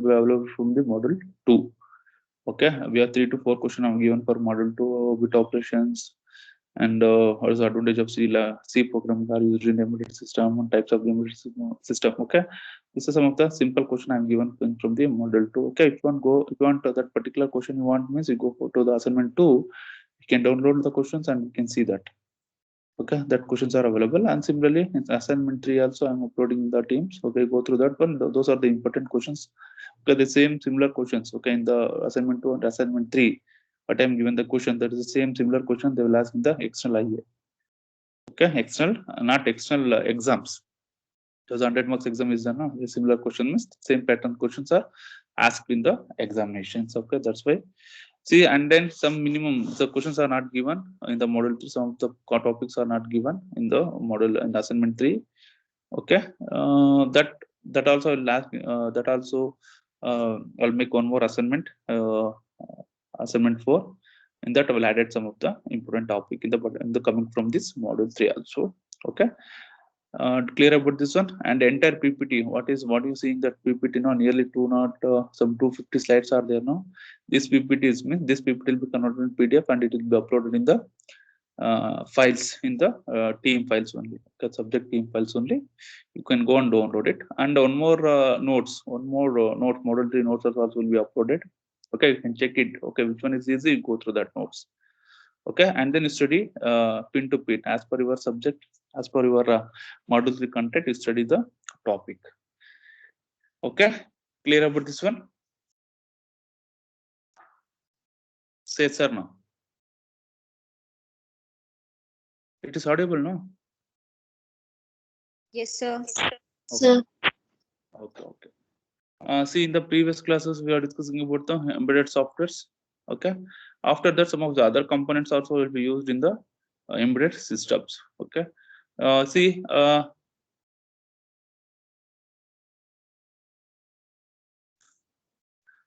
available from the model 2. Okay, we have 3 to 4 questions I'm given for model 2 bit operations, and what is the advantage of C programming are used in embedded system and types of embedded system. Okay, this is some of the simple question I'm given from the model 2. Okay, if you want that particular question you want means you go to the assignment 2, you can download the questions and you can see that. Okay, that questions are available, and similarly in assignment 3 also I'm uploading the teams. Okay, go through that one. Those are the important questions. Okay, the same similar questions. Okay, in the assignment 2 and assignment 3, what I'm given the question, that is the same similar question they will ask in the external IA. Okay, external, not external exams. Because 100 marks exam is done, a similar question means same pattern questions are asked in the examinations. Okay, that's why. See, and then some minimum the questions are not given in the model 3. Some of the topics are not given in the model in assignment 3. Okay, that also last that also I'll make one more assignment, assignment 4. In that I will add some of the important topic in the coming from this model 3 also. Okay, clear about this one. And entire PPT, what you seeing that PPT now nearly some 250 slides are there now. This PPT is means this PPT will be converted in PDF and it will be uploaded in the files in the team files only, the subject team files only. You can go and download it. And one more note, model 3 notes also will be uploaded. Okay, you can check it. Okay, which one is easy, go through that notes. Okay, and then you study pin to pin as per your subject, as per your module 3 content, you study the topic. Okay, clear about this one? Say sir now. It is audible, no? Yes, sir. Okay. Sir. Okay. See, in the previous classes we are discussing about the embedded softwares. Okay, after that some of the other components also will be used in the embedded systems. Okay, see,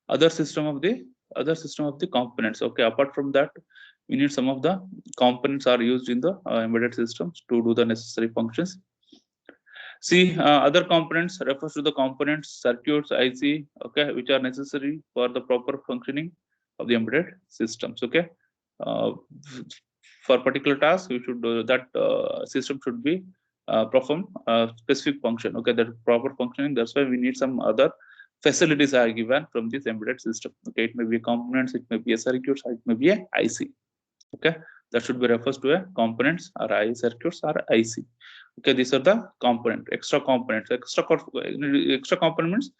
other system of the components. Okay, apart from that we need some of the components are used in the embedded systems to do the necessary functions. See, other components refers to the components, circuits, IC, okay, which are necessary for the proper functioning of the embedded systems. Okay, uh, for particular task, we should that system should be perform a specific function. Okay, that proper functioning. That's why we need some other facilities are given from this embedded system. Okay, it may be components, it may be a circuits, it may be a IC. Okay, that should be refers to a components or I circuits or IC. Okay, these are the extra components. Extra components.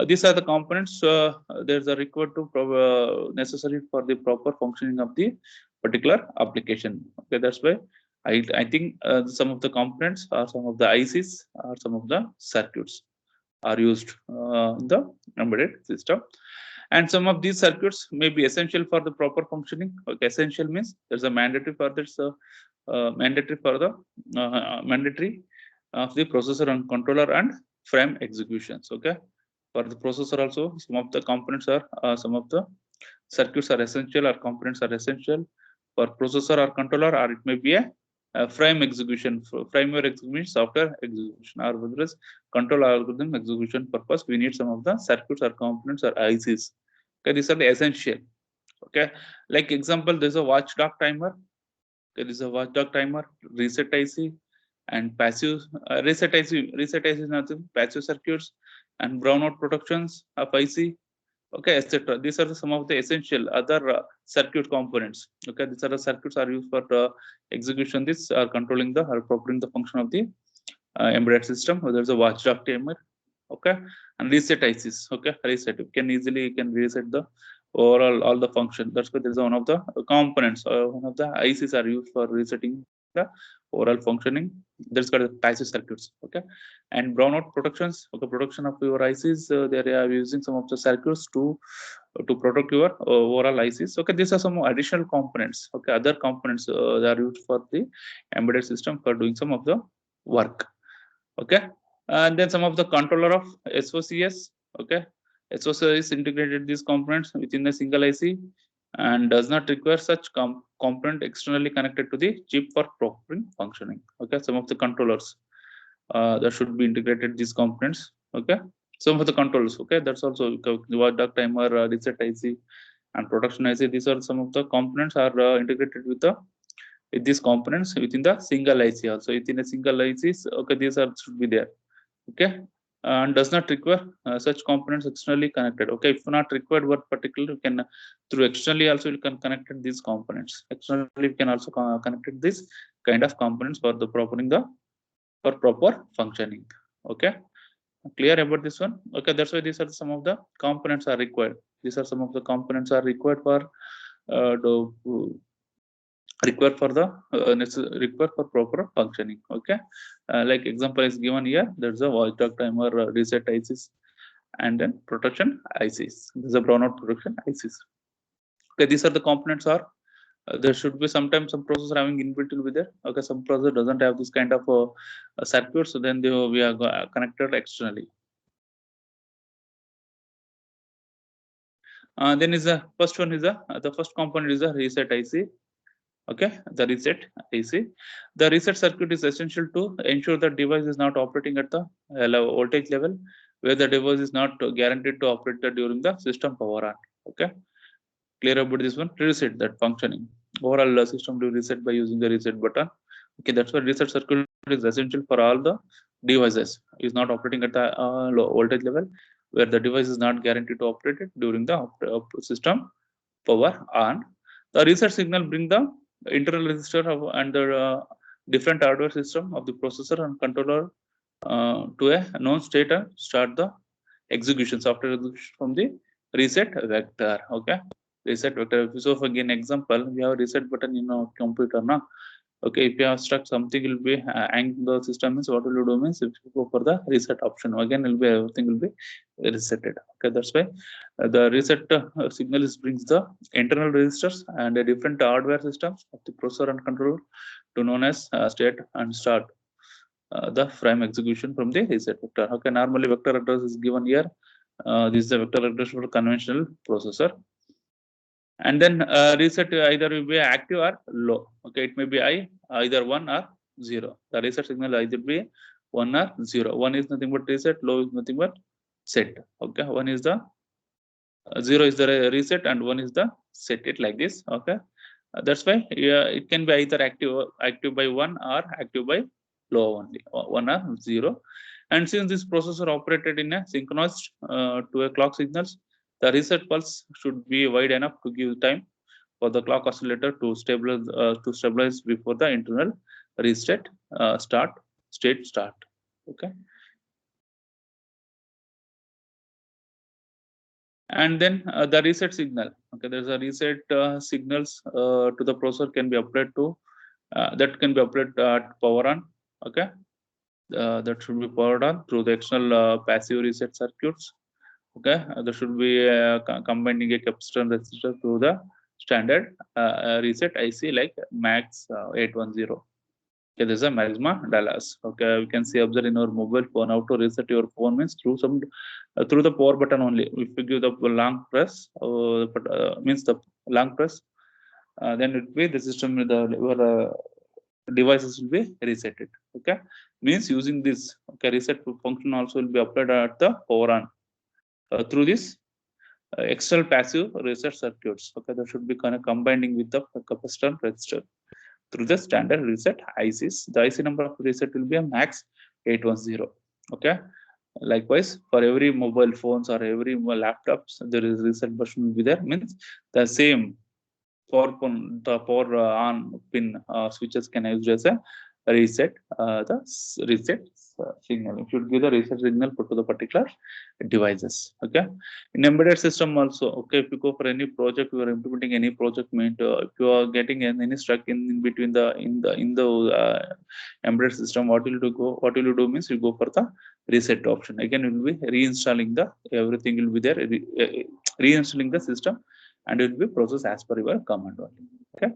These are the components. There's a required to necessary for the proper functioning of the particular application. Okay, that's why I think some of the components or some of the ICs or some of the circuits are used in the embedded system. And some of these circuits may be essential for the proper functioning. Okay, essential means there's a mandatory for this mandatory of the processor and controller and frame executions. Okay, for the processor also some of the components are some of the circuits are essential or components are essential for processor or controller, or it may be a frame execution, firmware execution, software execution, or whether it's control algorithm execution purpose. We need some of the circuits or components or ICs. Okay, these are the essential. Okay, like example, there's a watchdog timer. There is a watchdog timer, reset IC, and passive reset IC. Reset IC is nothing, passive circuits and brownout protections of IC. Okay, etc. These are some of the essential other circuit components. Okay, these are the circuits are used for execution. This are controlling the or properly the function of the embedded system. There's a watchdog timer. Okay, and reset ICs. Okay, reset. You can reset the overall all the function. That's why there's one of the components. One of the ICs are used for resetting the overall functioning. That's called passive circuits. Okay, and brownout protections. Okay, protection of your ICs. They are using some of the circuits to protect your overall ICs. Okay, these are some additional components. Okay, other components they are used for the embedded system for doing some of the work. Okay, and then some of the controller of SOCS. Okay, SOCS integrated these components within a single IC and does not require such component externally connected to the chip for proper functioning. Okay, some of the controllers that should be integrated these components. Okay, Some of the controls, okay, that's also watchdog timer, reset IC, and production IC. These are some of the components are integrated with these components within the single IC also. Within a single ICs, okay, these are should be there, okay, and does not require such components externally connected. Okay, if not required what particular, you can through externally also you can connect these components. Externally you can also connect this kind of components for the proper functioning. Okay, clear about this one? Okay, that's why these are some of the components are required. These are some of the components are required for the required for the required for proper functioning. Okay, like example is given here. There's a watchdog timer, reset ICs, and then protection ICs. This is a brownout protection ICs. Okay, these are the components are. There should be sometimes some processor having inbuilt will be there. Okay, some processor doesn't have this kind of circuit, so then we are connected externally. Then is the first one is the first component is the reset IC. Okay, the reset IC. The reset circuit is essential to ensure that device is not operating at the voltage level where the device is not guaranteed to operate during the system power on. Okay, clear about this one. Reset that functioning. Overall system will reset by using the reset button. Okay, that's why reset circuit is essential for all the devices. Is not operating at the low voltage level where the device is not guaranteed to operate it during the system power on. The reset signal bring the internal register and the different hardware system of the processor and controller to a known state and start the execution, software execution from the reset vector. Okay, reset vector. So for again example, we have a reset button in our computer now. Okay, if you have struck something will be hang the system means what will you do means if you go for the reset option again will be everything will be resetted. Okay, that's why the reset signal is brings the internal registers and a different hardware systems of the processor and controller to known as state and start the frame execution from the reset vector. Okay, normally vector address is given here. This is the vector address for conventional processor. And then reset either will be active or low. Okay, it may be either 1 or 0. The reset signal either be 1 or 0. 1 is nothing but reset, low is nothing but set. Okay, 1 is the 0 is the reset and 1 is the set, it like this. Okay, that's why it can be either active by 1 or active by low only, 1 or 0. And since this processor operated in a synchronized to a clock signals, the reset pulse should be wide enough to give time for the clock oscillator to stabilize before the internal reset start. Okay, and then the reset signal. Okay, there's a reset signals to the processor can be applied to that can be applied at power on. Okay, that should be powered on through the external passive reset circuits. Okay, there should be combining a capacitor and resistor through the standard reset IC like Max 810. Okay, this is a Maxima Dallas. Okay, we can see observe in our mobile phone how to reset your phone means through some through the power button only. If you give the long press, means the long press, then it will be the system with the your devices will be resetted. Okay, means using this okay reset function also will be applied at the power on through this external passive reset circuits. Okay, that should be kind of combining with the capacitor and resistor through the standard reset ICs. The IC number of reset will be a Max 810. Okay, likewise for every mobile phones or every laptops there is reset button will be there, means the same the power on pin switches can use as a reset the reset signal. You should give the reset signal put to the particular devices. Okay, in embedded system also. Okay, if you go for any project, you are implementing any project, meant if you are getting any stuck in between the embedded system, what will you do means you go for the reset option. Again, you will be reinstalling the everything will be there, reinstalling the system, and it will be processed as per your command only. Okay,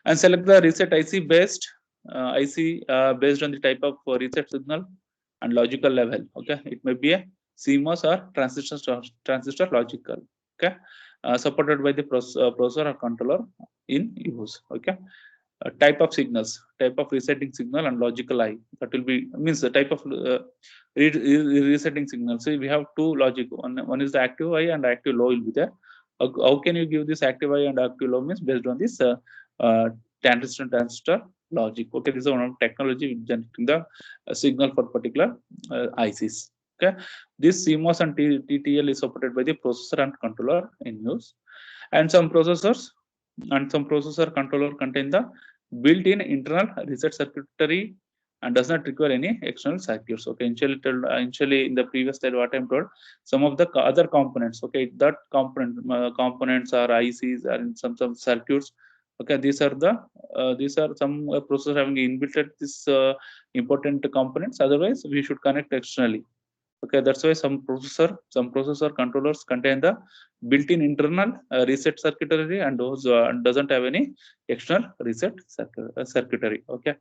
and select the reset IC based based on the type of reset signal and logical level. Okay, it may be a CMOS or transistor logical. Okay, supported by the processor or controller in use. Okay, type of signals, type of resetting signal and logical high. That will be means the type of resetting signal. So we have two logic. One is the active high and active low will be there. How can you give this active high and active low means based on this transistor logic. Okay, this is one of technology generating the signal for particular ICs. Okay, this CMOS and TTL is supported by the processor and controller in use, and some processor controller contain the built-in internal reset circuitry and does not require any external circuits. Okay, initially in the previous slide what I'm told, some of the other components, okay, that components are ICs are in some circuits. Okay, these are some processors having inbuilt this important components. Otherwise, we should connect externally. Okay, that's why some processor controllers contain the built-in internal reset circuitry, and those doesn't have any external reset circuitry. Okay,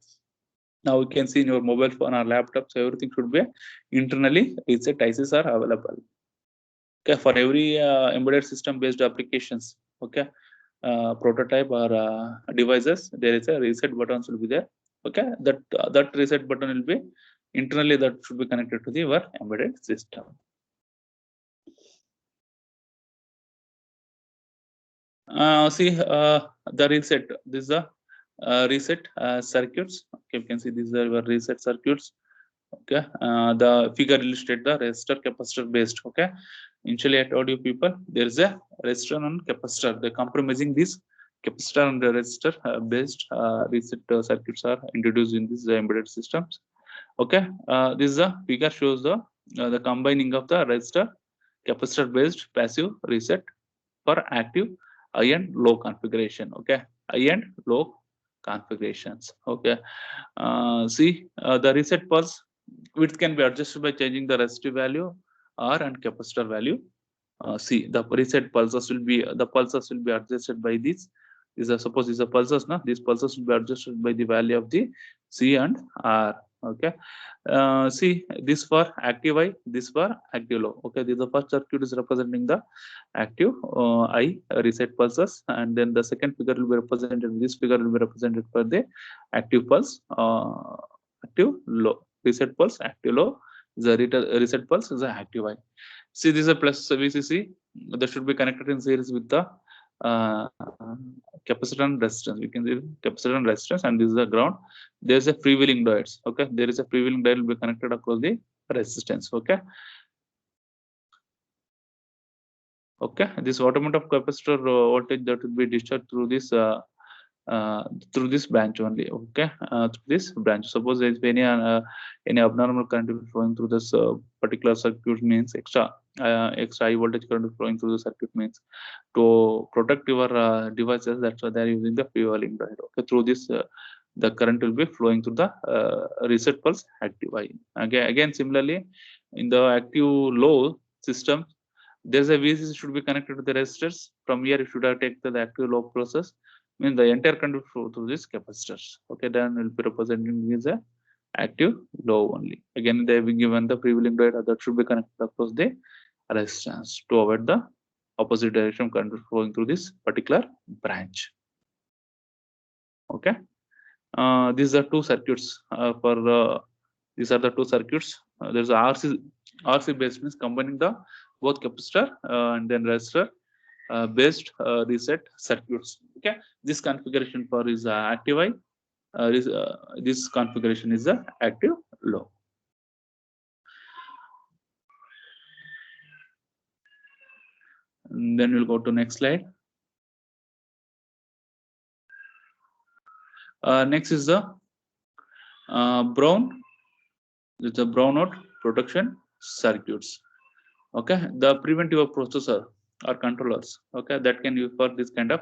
now you can see in your mobile phone or laptops, everything should be internally reset ICs are available. Okay, for every embedded system based applications, okay, prototype or devices, there is a reset button should be there. Okay, that reset button will be internally, that should be connected to your embedded system. See the reset. This is the reset circuits. Okay, you can see these are your reset circuits. Okay, the figure illustrate the resistor capacitor based. Okay, initially I told you people there is a resistor and capacitor. The compromising this capacitor and the resistor based reset circuits are introduced in these embedded systems. Okay, this is a figure shows the combining of the resistor capacitor based passive reset for active high and low configuration. Okay, high and low configurations. Okay, see the reset pulse width can be adjusted by changing the resistive value R and capacitor value. See the reset pulses will be adjusted by this. These are suppose these are pulses. Now these pulses will be adjusted by the value of the C and R. Okay, see this for active high, this for active low. Okay, this the first circuit is representing the active high reset pulses, and then the second figure will be represented. This figure will be represented for the active pulse, active low reset pulse, active low. The reset pulse is the active high. See, this is a plus VCC that should be connected in series with the capacitor and resistance. We can see capacitor and resistance, and this is the ground. There is a freewheeling diodes. Okay, there is a freewheeling diode will be connected across the resistance. Okay. Okay, this automotive capacitor voltage that will be discharged through this branch only. Okay, through this branch. Suppose there is any abnormal current flowing through this particular circuit, means extra high voltage current flowing through the circuit, means to protect your devices. That's why they are using the freewheeling diode. Okay, through this the current will be flowing through the reset pulse active high. Again, similarly in the active low system, there's a VCC should be connected to the resistors. From here, you should have taken the active low process. Means the entire current will flow through these capacitors. Okay, then will be representing as a active low only. Again, they have been given the freewheeling diode that should be connected across the resistance to avoid the opposite direction current flowing through this particular branch. Okay, these are two circuits these are the two circuits. There's a RC based, means combining the both capacitor and then resistor based reset circuits. Okay, this configuration for is active high. This configuration is the active low. And then we'll go to next slide. Next is the brown. It's a brownout protection circuits. Okay, the preventive processor or controllers. Okay, that can use for this kind of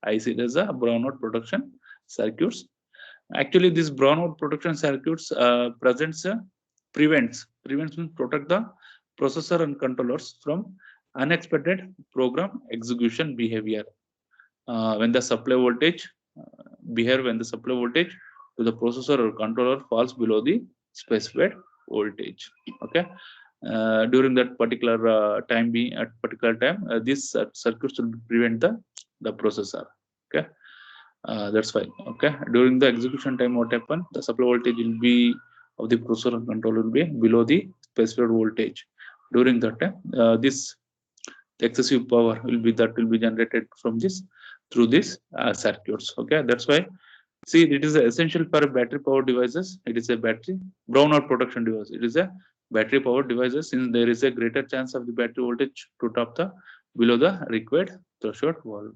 IC. There's a brownout protection circuits. Actually, this brownout protection circuits prevents means protect the processor and controllers from unexpected program execution behavior when the supply voltage to the processor or controller falls below the specified voltage. Okay, during that particular time this circuit will prevent the processor. Okay, That's why. Okay, during the execution time, what happen? The supply voltage will be of the processor and control will be below the specified voltage. During that time, this excessive power will be generated from this through these circuits. Okay, that's why. See, it is essential for battery power devices. It is a battery brownout protection device. It is a battery power devices since there is a greater chance of the battery voltage to top the below the required threshold value.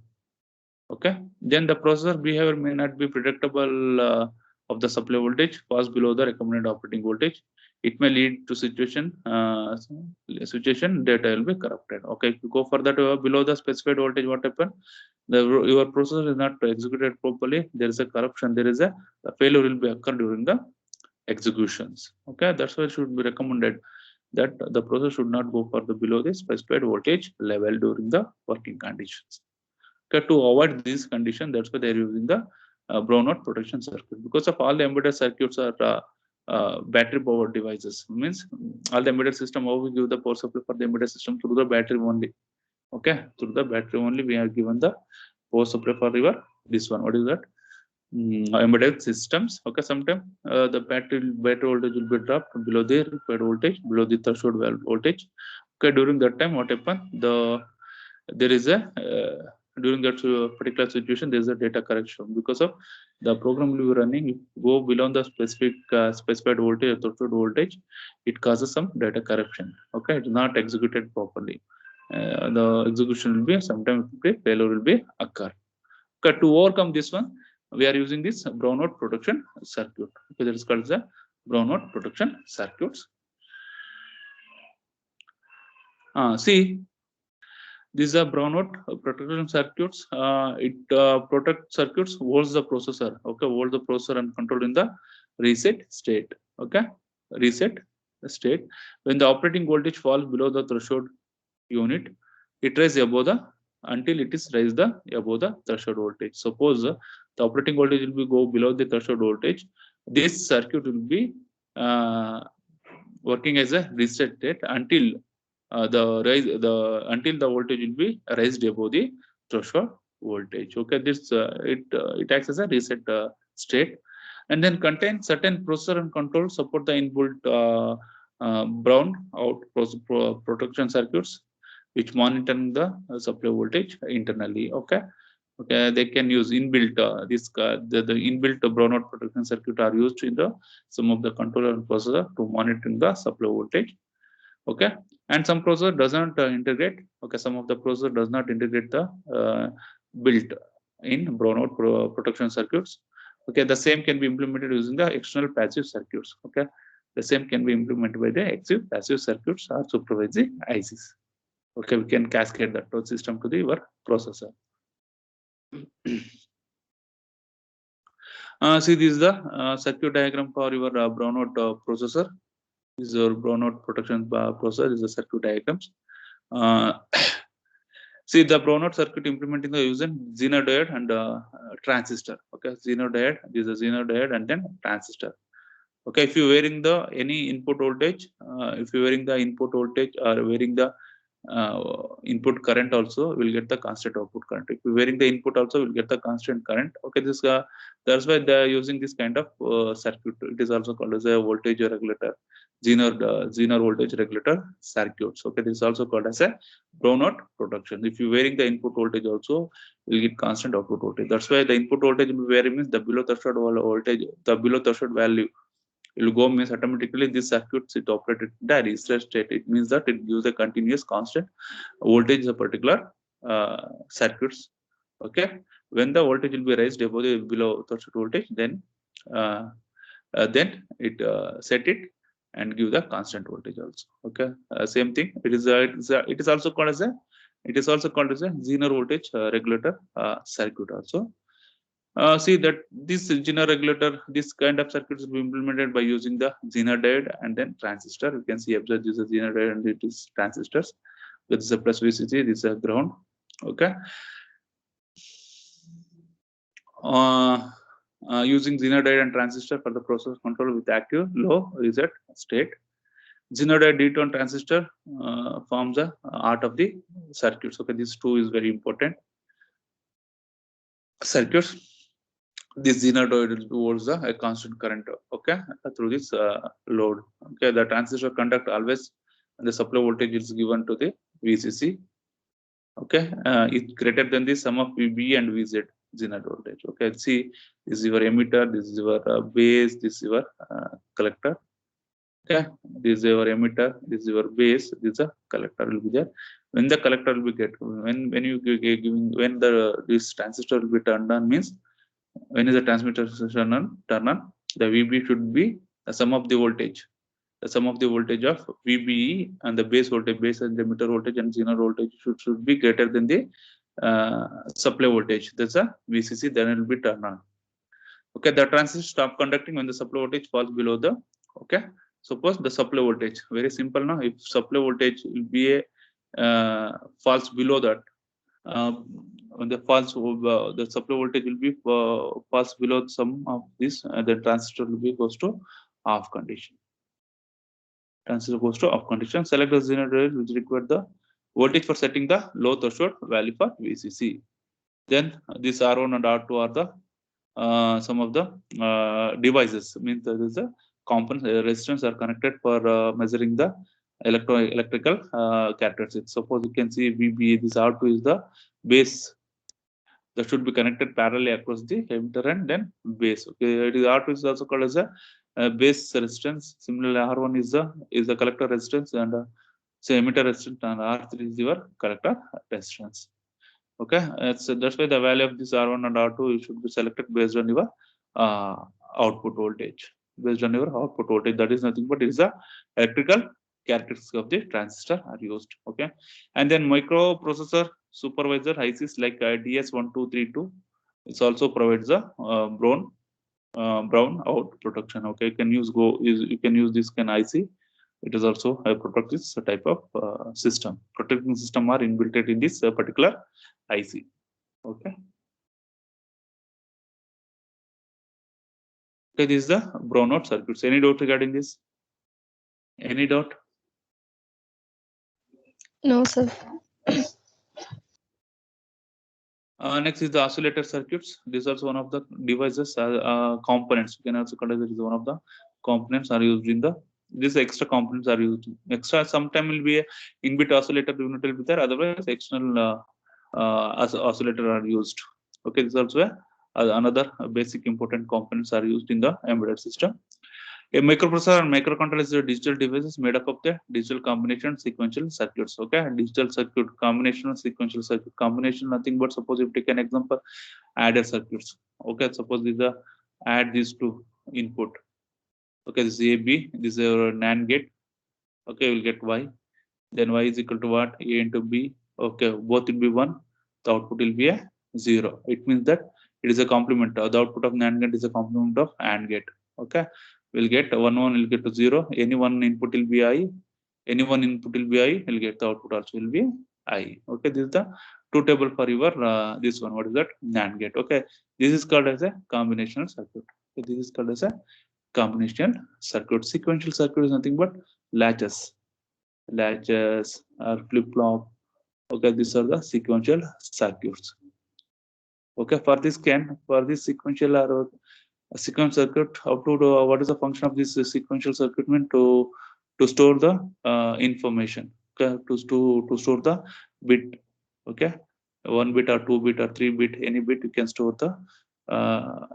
Okay, then the processor behavior may not be predictable of the supply voltage falls below the recommended operating voltage. It may lead to situation data will be corrupted. Okay, if you go further to below the specified voltage, what happen? Your processor is not executed properly. There is a corruption. There is a failure will be occur during the executions. Okay, that's why it should be recommended that the processor should not go further below the specified voltage level during the working conditions. Okay, to avoid this condition, that's why they're using the brownout protection circuit. Because of all the embedded circuits are battery powered devices, means all the embedded system, how we give the power supply for the embedded system through the battery only. Okay, through the battery only we have given the power supply for your this one. What is that? Embedded systems. Okay, sometimes the battery voltage will be dropped below the required voltage, below the threshold voltage. Okay, during that time, what happen? There is a during that particular situation there is a data correction because of the program will be running. If you go below the specified voltage or threshold voltage, it causes some data corruption. Okay, it's not executed properly. The execution will be sometimes failure will be occur. Okay, to overcome this one, we are using this brownout protection circuit. Okay, that is called the brownout protection circuits. See, these are brownout protection circuits. It protect circuits holds the processor. Okay, hold the processor and control in the reset state. Okay, reset state. When the operating voltage falls below the threshold unit, it rises above the until it is raised the above the threshold voltage. Suppose the operating voltage will be go below the threshold voltage. This circuit will be working as a reset state until until the voltage will be raised above the threshold voltage. Okay, this it acts as a reset state, and then contain certain processor and control support the inbuilt brown out protection circuits which monitor the supply voltage internally. Okay, they can use inbuilt the inbuilt brownout protection circuit are used in the some of the controller and processor to monitor the supply voltage. Okay, and some processor doesn't integrate. Okay, some of the processor does not integrate the built in brownout protection circuits. Okay, the same can be implemented using the external passive circuits. Okay, the same can be implemented by the active passive circuits or supervising ICs. Okay, we can cascade that system to the your processor. See, this is the circuit diagram for your brownout processor. This is your brownout protection processor. This is the circuit diagrams. See, the brownout circuit implementing the using Zener diode and transistor. Okay, Zener diode. This is a Zener diode and then transistor. Okay, if you wearing the any input voltage, if you wearing the input voltage or wearing the input current also will get the constant output current. If you wearing the input also will get the constant current. Okay, this that's why they are using this kind of circuit. It is also called as a voltage regulator, Zener voltage regulator circuits. Okay, this is also called as a brownout protection. If you wearing the input voltage also will get constant output voltage. That's why the input voltage will be varying means the below threshold voltage, the below threshold value will go means automatically this circuit it operated the reset state. It means that it gives a continuous constant voltage of particular circuits. Okay, when the voltage will be raised above the below threshold voltage, then it set it and give the constant voltage also. Okay, same thing. It is also called as a Zener voltage regulator circuit also. See that this Zener regulator, this kind of circuits will be implemented by using the Zener diode and then transistor. You can see observe this is Zener diode and it is transistors. This is a plus VCC, this is a ground. Okay. Using Zener diode and transistor for the process control with active low reset state. Zener diode D2 transistor forms the art of the circuits. Okay, this two is very important circuits. this zener towards a constant current, okay, through this load. Okay, the transistor conduct always the supply voltage is given to the VCC. Okay, it's greater than the sum of VB and VZ zener voltage. Okay, see, this is your emitter, this is your base, this is your collector. Okay, this is your emitter, this is your base, this is a collector will be there. When the collector will be get, when you giving, when the this transistor will be turned on, means when is the transmitter turn on, the VB should be the sum of the voltage. The sum of the voltage of VBE and the base voltage, base and the emitter voltage and zener voltage should be greater than the supply voltage. That's a VCC, then it will be turned on. Okay, the transistor stop conducting when the supply voltage falls below the, okay, suppose the supply voltage, very simple now, if supply voltage will be a falls below that, when the falls the supply voltage will be falls below some of this, the transistor will be goes to off condition. Transistor goes to off condition. Select the zener rail which require the voltage for setting the low threshold value for VCC. Then this R1 and R2 are the some of the devices, means there is a component resistance are connected for measuring the electrical characteristics. Suppose you can see VB, this R2 is the base that should be connected parallelly across the emitter and then base. Okay, it is R2 is also called as a base resistance. Similarly, R1 is the collector resistance, and say emitter resistance, and R3 is your collector resistance. Okay, so that's why the value of this R1 and R2 should be selected based on your output voltage. Based on your output voltage, that is nothing but it is a electrical characteristics of the transistor are used. Okay, and then microprocessor supervisor ICs like DS1232, it also provides a brown out protection. Okay, you can use this can IC. It is also a protective type of system. Protecting system are inbuilt in this particular IC. Okay. Okay, this is the brownout circuits. Any doubt regarding this? Any doubt? No, sir. Next is the oscillator circuits. This is also one of the devices, components. You can also consider it is one of the components are used in the. These extra components are used. Extra sometime will be a in-bit oscillator unit will be there. Otherwise, external oscillator are used. Okay, this is also another basic important components are used in the embedded system. A microprocessor and microcontroller is a digital devices made up of the digital combination sequential circuits. Okay, digital circuit combination sequential circuit combination, nothing but suppose if you take an example, adder circuits. Okay, suppose these are add these two input. Okay, this is AB, this is your NAND gate. Okay, we'll get Y. Then Y is equal to what? A into B. Okay, both will be 1. The output will be a 0. It means that it is a complement. The output of NAND gate is a complement of AND gate. Okay, we'll get 1 will get to 0. Any one input will be I. Any one input will be I. We'll get the output also will be I. Okay, this is the two table for your this one. What is that? NAND gate. Okay, this is called as a combinational circuit. Okay, this is called as a combinational circuit. Sequential circuit is nothing but latches or flip-flop. Okay, these are the sequential circuits. Okay, for this sequential or sequential circuit, how to do, what is the function of this sequential circuit? Mean to store the information. Okay, to store the bit. Okay, 1 bit or 2 bit or 3 bit, any bit you can store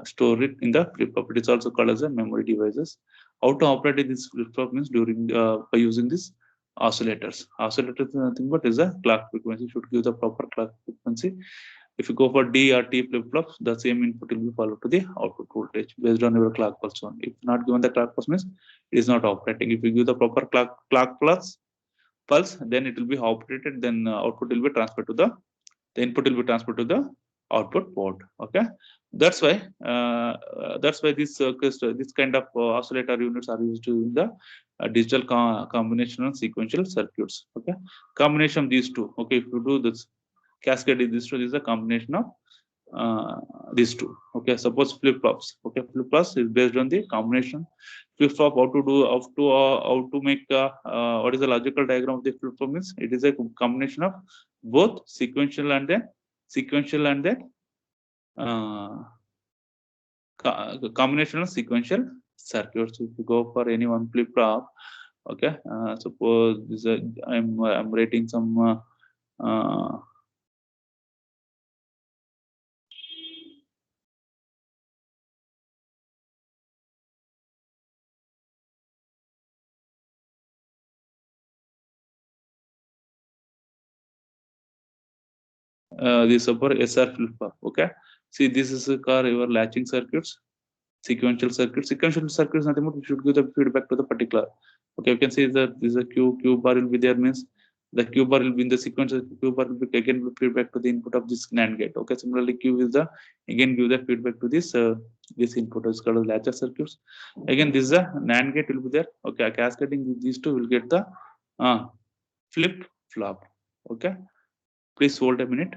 store it in the flip-flop. It is also called as a memory devices. How to operate this flip-flop means during by using this oscillators. Oscillators is nothing but is a clock frequency, should give the proper clock frequency. If you go for D or T flip-flops, the same input will be followed to the output voltage based on your clock pulse one. If not given the clock pulse means it is not operating. If you give the proper clock pulse, then it will be operated, then output will be transferred to the input will be transferred to the output port. Okay, that's why this kind of oscillator units are used in the digital combination and sequential circuits. Okay, combination of these two. Okay, if you do this cascade these two, this is a combination of these two. Okay, suppose flip-flops. Okay, flip-flops is based on the combination. Flip-flop, how to make what is the logical diagram of the flip-flop means it is a combination of both sequential and then combinational sequential circuits. If you go for any one flip flop, okay, suppose this I'm writing some this upper SR flip flop. Okay, see, this is a car your latching circuits, sequential circuits. Sequential circuits nothing but we should give the feedback to the particular. Okay, you can see that this is a Q bar will be there, means the Q bar will be in the sequential Q bar will be again feedback to the input of this NAND gate. Okay, similarly Q is the again give the feedback to this input is called latcher circuits. Again, this is a NAND gate will be there. Okay, cascading these two will get the flip flop. Okay, please hold a minute.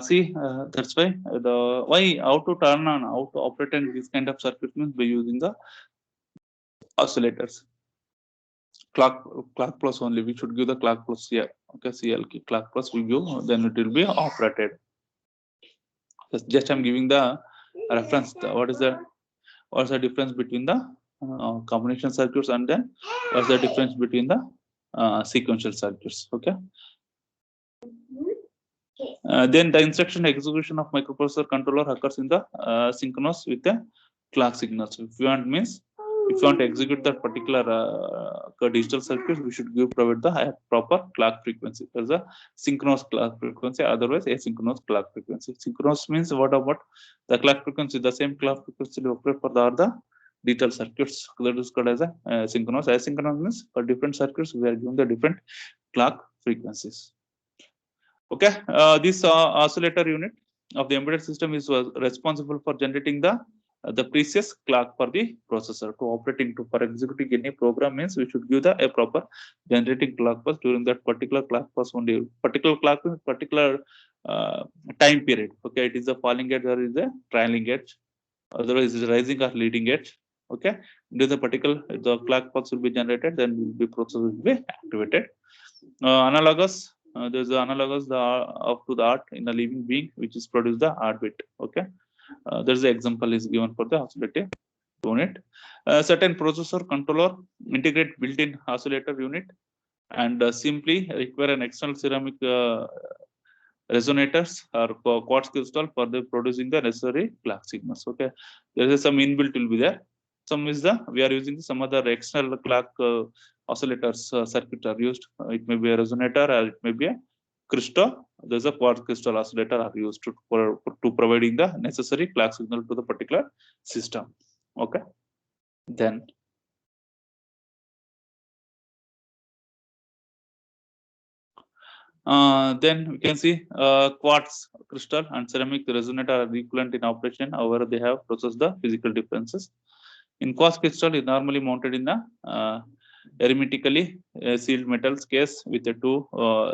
See, that's why the why how to turn on, how to operate in this kind of circuit means by using the oscillators. Clock plus only. We should give the clock plus here. Okay, CL clock plus we give, then it will be operated. Just I'm giving the reference. What's the difference between the combination circuits, and then what's the difference between the sequential circuits? Okay. Then the instruction execution of microprocessor controller occurs in the synchronous with the clock signals. If you want means, if you want to execute that particular digital circuit, we should provide the proper clock frequency. There's a synchronous clock frequency, otherwise asynchronous clock frequency. Synchronous means what about the clock frequency? The same clock frequency we operate for the other digital circuits. That is called as a synchronous. Asynchronous means for different circuits we are given the different clock frequencies. Okay, this oscillator unit of the embedded system is responsible for generating the previous clock for the processor to operating to for executing any program. Means we should give a proper generating clock pulse during that particular clock pulse only. Particular clock means particular time period. Okay, it is a falling edge or is a trailing edge, otherwise it is rising or leading edge. Okay, during the particular the clock pulse will be generated, then will be processor will be activated. Analogous. There's the analogous up to the art in a living being, which is produce the art bit. Okay, there's the example is given for the oscillator unit. Certain processor controller integrate built-in oscillator unit and simply require an external ceramic resonators or quartz crystal for the producing the necessary clock signals. Okay, there is some inbuilt will be there. Some is we are using some other external clock oscillators circuit are used. It may be a resonator or it may be a crystal. There's a quartz crystal oscillator are used to providing the necessary clock signal to the particular system. Okay, then we can see quartz crystal and ceramic resonator are equivalent in operation. However, they have processed the physical differences. In quartz crystal is normally mounted in the hermetically sealed metals case with the two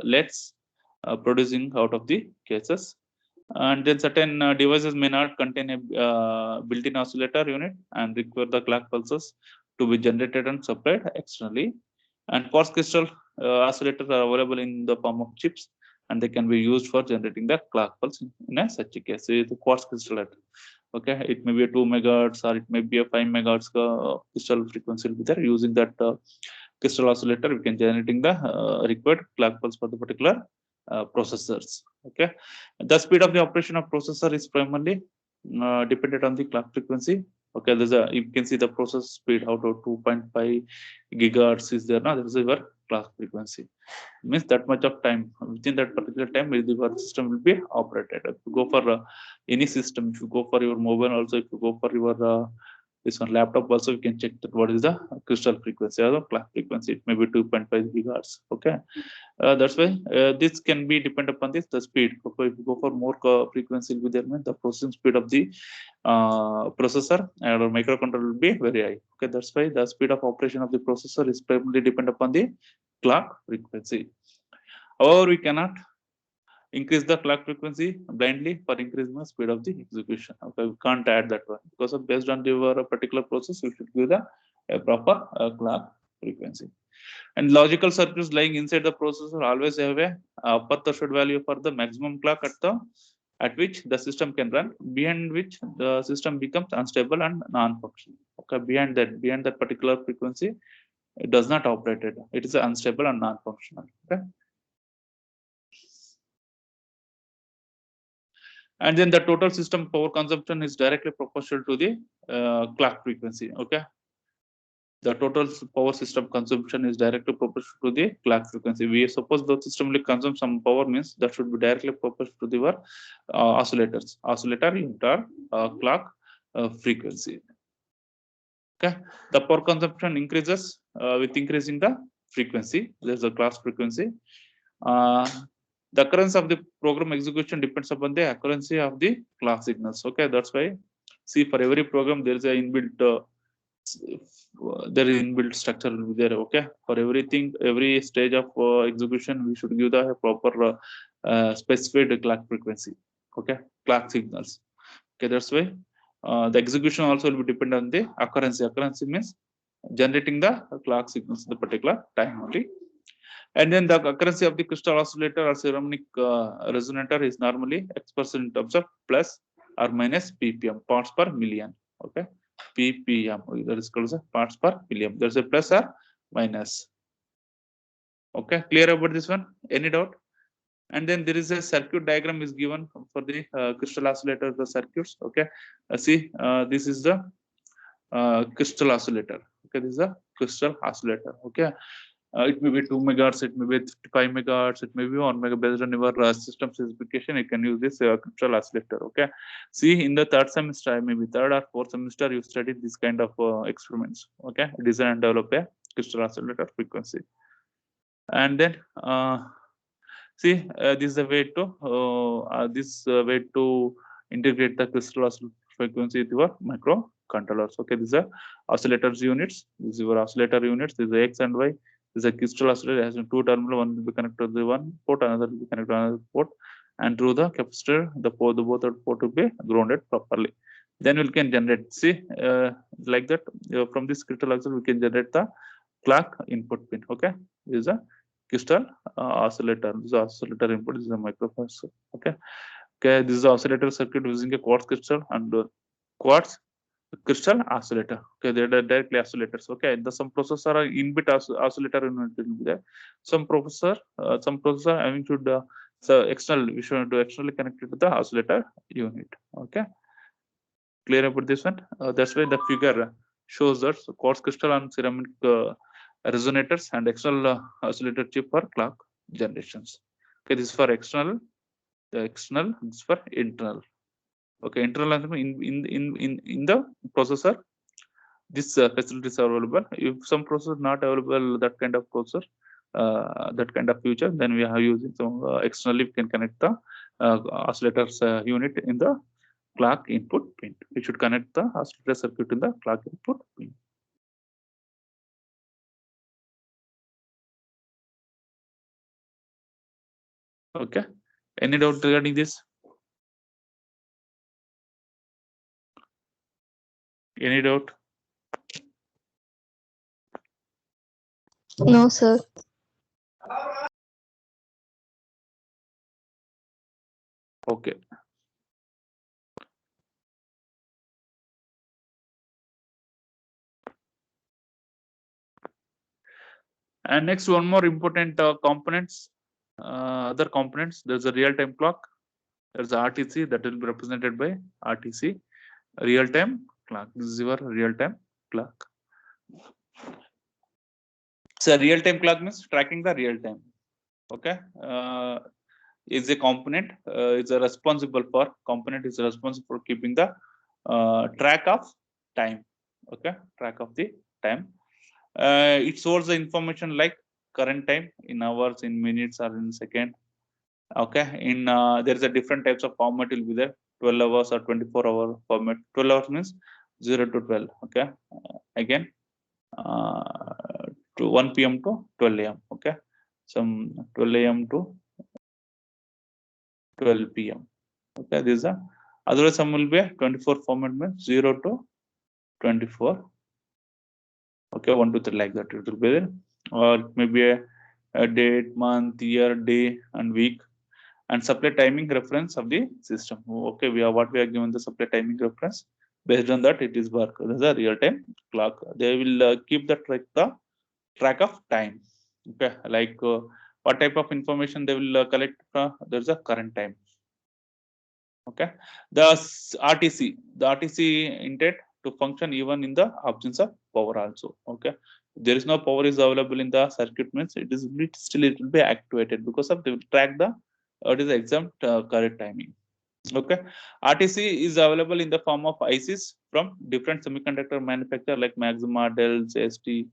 LEDs producing out of the cases. And then certain devices may not contain a built-in oscillator unit and require the clock pulses to be generated and supplied externally. And quartz crystal oscillators are available in the form of chips, and they can be used for generating the clock pulse in such a case. So the quartz crystal, okay, it may be a 2 megahertz or it may be a 5 megahertz crystal frequency will be there. Using that crystal oscillator, we can generating the required clock pulse for the particular processors. Okay, the speed of the operation of processor is primarily dependent on the clock frequency. Okay, there's you can see the process speed out of 2.5 gigahertz is there now. There is your clock frequency. Means that much of time, within that particular time the system will be operated. If you go for any system, if you go for your mobile also, if you go for your this one laptop also, you can check that what is the crystal frequency or the clock frequency. It may be 2.5 gigahertz. Okay, that's why this can be depend upon the speed. Okay, if you go for more frequency will be there, means the processing speed of the processor or microcontroller will be very high. Okay, that's why the speed of operation of the processor is primarily depend upon the clock frequency. However, we cannot increase the clock frequency blindly for increasing the speed of the execution. Okay, we can't add that one because of based on your particular process, you should give the proper clock frequency. And logical circuits lying inside the processor always have a upper threshold value for the maximum clock at which the system can run, beyond which the system becomes unstable and non-functional. Okay, beyond that particular frequency, it does not operate it. It is unstable and non-functional. Okay. And then the total system power consumption is directly proportional to the clock frequency. Okay. The total power system consumption is directly proportional to the clock frequency. We suppose the system will consume some power, means that should be directly proportional to the oscillators. Oscillator into clock frequency. Okay, the power consumption increases with increasing the frequency. There's a clock frequency. The occurrence of the program execution depends upon the accuracy of the clock signals. Okay, that's why see for every program there is a inbuilt structure will be there. Okay, for everything, every stage of execution, we should give the proper specified clock frequency. Okay, clock signals. Okay, that's why the execution also will be dependent on the occurrence. Occurrence means generating the clock signals in the particular time only. And then the accuracy of the crystal oscillator or ceramic resonator is normally expressed in terms of plus or minus ppm, parts per million. Okay, ppm, that is called as parts per million. There's a plus or minus. Okay, clear about this one? Any doubt? And then there is a circuit diagram is given for the crystal oscillator, the circuits. Okay, see, this is the crystal oscillator. Okay, this is a crystal oscillator. Okay, it may be 2 megahertz, it may be 5 megahertz, it may be 1 mega. Based on your system specification, you can use this crystal oscillator. Okay, see, in the third semester, maybe third or fourth semester, you studied this kind of experiments. Okay, design and develop a crystal oscillator frequency. And then see, this is a way to integrate the crystal oscillator frequency with your microcontrollers. Okay, these are oscillators units. This is your oscillator units. This is X and Y. This is a crystal oscillator. It has two terminals. One will be connected to the one port, another will be connected to another port. And through the capacitor, the both port will be grounded properly. Then we can generate. See, like that. From this crystal oscillator, we can generate the clock input pin. Okay, this is a crystal oscillator. This is oscillator input. This is a microphone. Okay. Okay. This is oscillator circuit using a quartz crystal and quartz crystal oscillator. Okay, they are directly oscillators. Okay, some processor are inbuilt oscillator unit will be there. Some processor having should so external. We should do externally connected to the oscillator unit. Okay, clear about this one? That's why the figure shows that quartz crystal and ceramic resonators and external oscillator chip for clock generations. Okay, this is for external. The external, this is for internal. Okay, internal in the processor, this facilities are available. If some processor not available, that kind of processor, that kind of feature, then we are using some externally we can connect the oscillators unit in the clock input pin. We should connect the oscillator circuit in the clock input pin. Okay, any doubt regarding this? Any doubt? No, sir. Okay. And next, one more important components, other components. There's a real-time clock. There's a RTC that will be represented by RTC, real-time clock. This is your real-time clock. So real-time clock means tracking the real time. Okay, is a component. Is a responsible for component is responsible for keeping the track of time. Okay, track of the time. It stores the information like current time in hours, in minutes, or in second. Okay, in there is a different types of format will be there. 12 hours or 24-hour format. 12 hours means 0 to 12. Okay, again to 1 p.m. to 12 a.m. Okay, some 12 a.m. to 12 p.m. Okay, this is a otherwise some will be a 24 format means 0 to 24. Okay, 1 to 3 like that it will be there, or maybe a date, month, year, day, and week, and supply timing reference of the system. Okay, we are given the supply timing reference. Based on that, it is work. This is a real time clock. They will keep the track of time. Okay, like what type of information they will collect. There's a current time. Okay, the RTC intended to function even in the absence of power also. Okay, if there is no power is available in the circuit means it will be activated because of they will track the what is the exact correct timing. Okay, RTC is available in the form of ICs from different semiconductor manufacturer like Maxima, Dell, ST,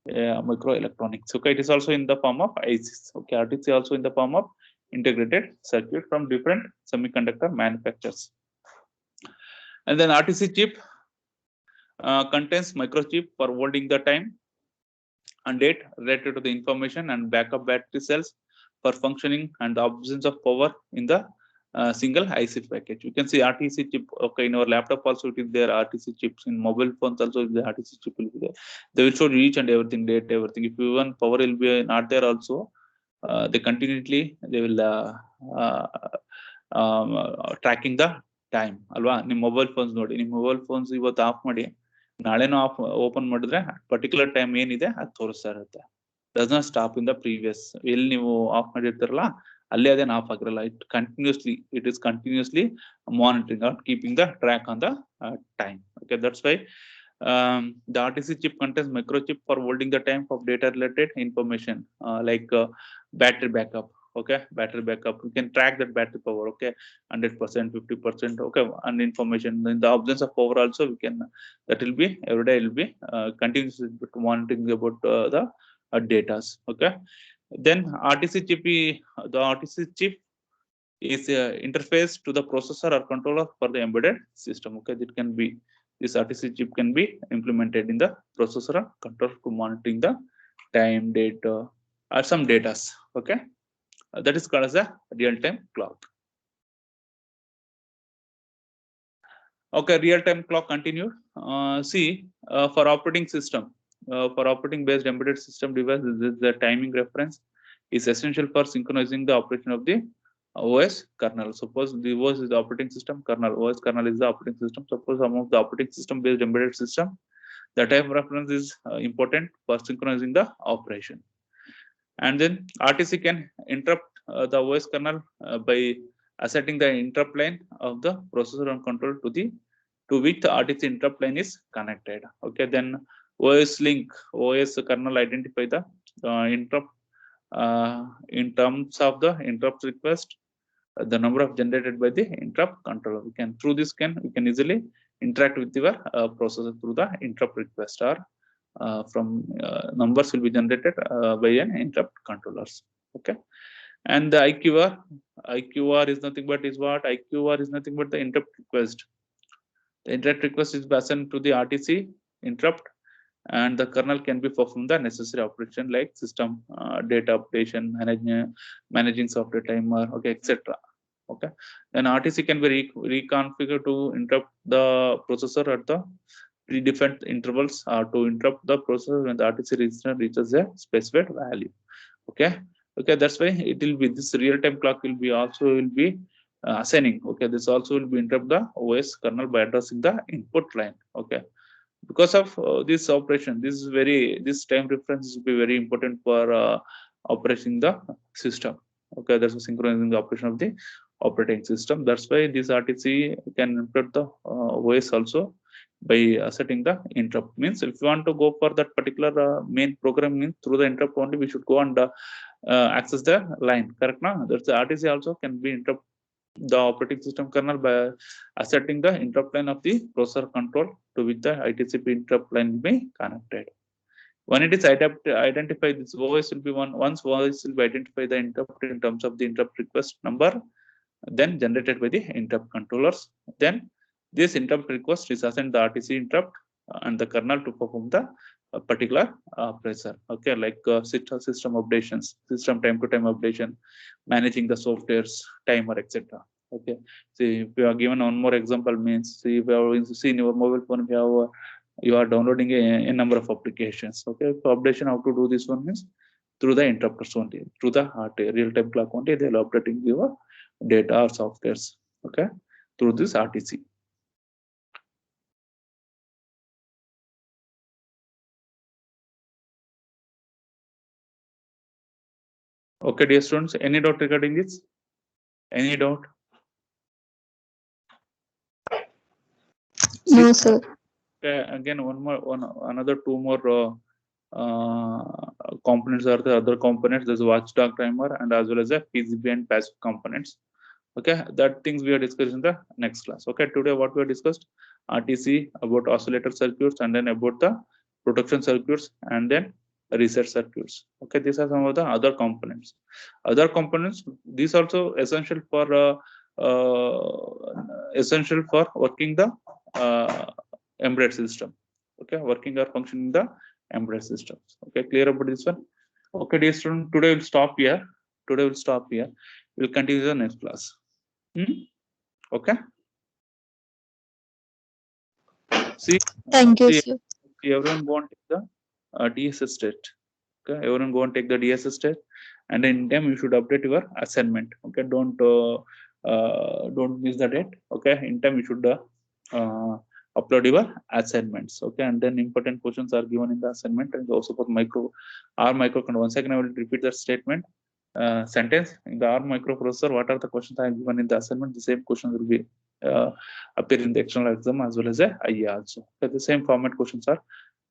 microelectronics. Okay, it is also in the form of ICs. Okay, RTC also in the form of integrated circuit from different semiconductor manufacturers. And then RTC chip contains microchip for holding the time and date related to the information and backup battery cells for functioning and the absence of power in the single IC package. You can see RTC chip. Okay, in our laptop also it is there. RTC chips in mobile phones also the RTC chip will be there. They will show each and everything, date, everything. If even power will be not there also, they continually they will tracking the time. Alva, ನಿಮ್ಮ mobile phones ನೋಡಿ, ನಿಮ್ಮ mobile phones ಇವತ್ತು of ಮಾಡಿ ನಾಳೆನೂ of open ಮಾಡಿದ್ರೆ particular time ಏನಿದೆ ಅದು ತೋರಿಸ್ತಾ ಇರುತ್ತೆ. Does not stop in the previous. ಎಲ್ಲಿ ನೀವು ಆಫ್ ಮಾಡಿರ್ತಾರಲ್ಲ ಅಲ್ಲಿ ಅದೇನು ಆಫ್ ಆಗಿರಲ್ಲ. It is continuously monitoring are keeping the track on the time. Okay, that's why the RTC chip contains microchip for holding the time of data related information like battery backup. Okay, battery backup, you can track that battery power. Okay, 100%, 50%. Okay, and information in the absence of power also we can, that will be every day will be continuously monitoring about the datas. Okay, then the RTC chip is interface to the processor or controller for the embedded system. Okay, it can be, this RTC chip can be implemented in the processor or controller to monitoring the time, date, or some datas. Okay, that is called as a real-time clock. Okay, real-time clock continued. See, for operating system, for operating based embedded system device, the timing reference is essential for synchronizing the operation of the OS kernel. Suppose the OS is the operating system kernel, OS kernel is the operating system. Suppose some of the operating system based embedded system, the time reference is important for synchronizing the operation. And then RTC can interrupt the OS kernel by asserting the interrupt line of the processor and control to which the RTC interrupt line is connected. Okay, then OS link, OS kernel identify the interrupt in terms of the interrupt request, the number of generated by the interrupt controller. We can easily interact with your processor through the interrupt request, or from numbers will be generated by an interrupt controllers. Okay, and the IQR is nothing but IQR is nothing but the interrupt request. The interrupt request is passed to the RTC interrupt, and the kernel can be performed the necessary operation like system data updation, managing software timer, okay, etc. Okay, then RTC can be reconfigured to interrupt the processor at the predefined intervals to interrupt the processor when the RTC register reaches a specified value. Okay, that's why it will be, this real-time clock will be assigning. Okay, this also will be interrupt the OS kernel by addressing the input line. Okay, because of this operation, this time reference will be very important for operating the system. Okay, that's synchronizing the operation of the operating system. That's why this RTC can interrupt the OS also by setting the interrupt. Means if you want to go for that particular main program, means through the interrupt only we should go and access the line. Correct now? That's the RTC also can be interrupt the operating system kernel by asserting the interrupt line of the processor control to which the ITCP interrupt line will be connected. When it is identified, this OS will be once OS will be identify the interrupt in terms of the interrupt request number, then generated by the interrupt controllers. Then this interrupt request is assigned the RTC interrupt and the kernel to perform the particular operation. Okay, like system updations, system time to time updation, managing the softwares, timer, etc. Okay, see, if you are given one more example, means see, if you have seen your mobile phone, you are downloading a number of applications. Okay, for updation, how to do this one means through the interrupters only, through the real-time clock only, they will updating your data or softwares. Okay, through this RTC. Okay, dear students, any doubt regarding this? Any doubt? No, sir. Okay, again, another two more components are the other components. There's a watchdog timer and as well as a PCB and passive components. Okay, that things we are discussing in the next class. Okay, today what we have discussed, RTC, about oscillator circuits, and then about the protection circuits, and then reset circuits. Okay, these are some of the other components. Other components, these also essential for working the embedded system. Okay, working or functioning the embedded systems. Okay, clear about this one? Okay, dear student, today we'll stop here. We'll continue the next class. Okay. See, Thank you, sir. everyone go and take the DSS test. Okay, everyone go and take the DSS test, and then in time you should update your assignment. Okay, don't miss the date. Okay, in time you should upload your assignments. Okay, and then important questions are given in the assignment, and also for microcontroller. Once again, I will repeat that statement. Sentence in the ARM microprocessor. What are the questions I have given in the assignment? The same questions will be appear in the external exam as well as the IE also. Okay, the same format questions are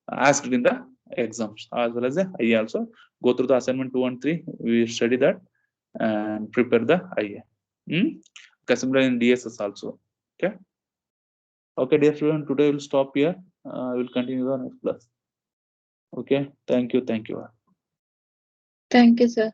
asked in the exams as well as the IE also. Go through the assignment 2 and 3. We study that and prepare the IE. Okay, similar in DSS also. Okay. Okay, dear student, today we'll stop here. We'll continue the next class. Okay. Thank you. Thank you, sir.